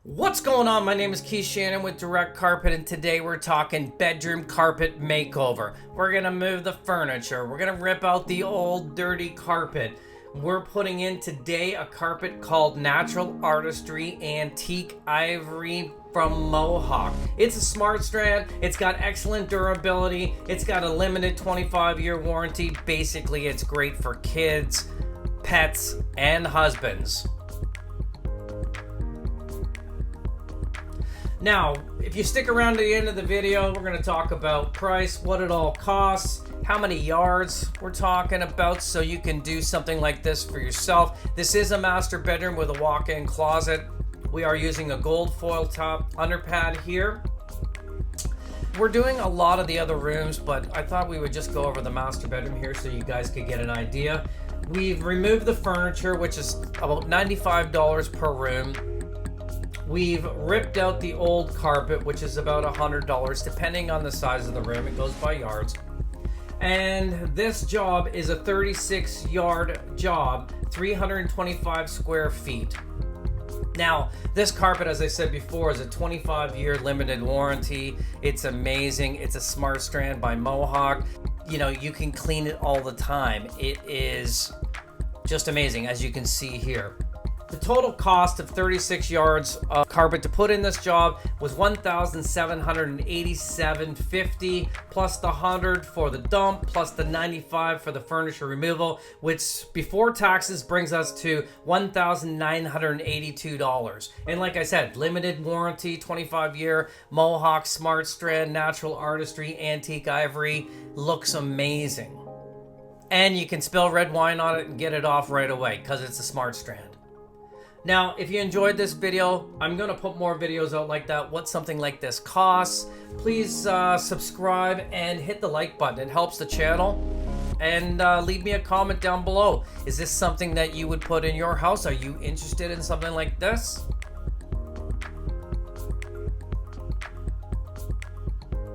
What's going on? My name is Shannon with Direct Carpet, and today we're talking bedroom carpet makeover. We're gonna move the furniture. We're gonna rip out the old dirty carpet. We're putting in today a carpet called Natural Artistry Antique Ivory from Mohawk. It's a smart strand. It's got excellent durability. It's got a limited 25-year warranty. Basically, it's great for kids, pets, and husbands. Now, if you stick around to the end of the video, we're going to talk about price, what it all costs, how many yards we're talking about, so you can do something like this for yourself. This is a master bedroom with a walk-in closet. We are using a gold foil top underpad here. We're doing a lot of the other rooms, but I thought we would just go over the master bedroom here so you guys could get an idea. We've removed the furniture, which is about $95 per room. We've ripped out the old carpet, which is about $100, depending on the size of the room. It goes by yards. And this job is a 36-yard job, 325 square feet. Now, this carpet, as I said before, is a 25-year limited warranty. It's amazing. It's a smart strand by Mohawk. You know, you can clean it all the time. It is just amazing, as you can see here. The total cost of 36 yards of carpet to put in this job was $1,787.50 plus the $100 for the dump plus the $95 for the furniture removal, which before taxes brings us to $1,982. And like I said, limited warranty, 25-year Mohawk Smart Strand Natural Artistry Antique Ivory. Looks amazing. And you can spill red wine on it and get it off right away because it's a smart strand. Now, if you enjoyed this video, I'm going to put more videos out like that, what something like this costs. Please subscribe and hit the like button. It helps the channel. And leave me a comment down below. Is this something that you would put in your house? Are you interested in something like this?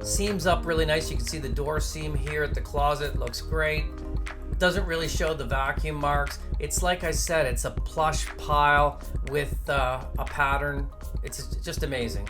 Seams up really nice. You can see the door seam here at the closet. Looks great. Doesn't really show the vacuum marks. It's like I said, it's a plush pile with a pattern. It's just amazing.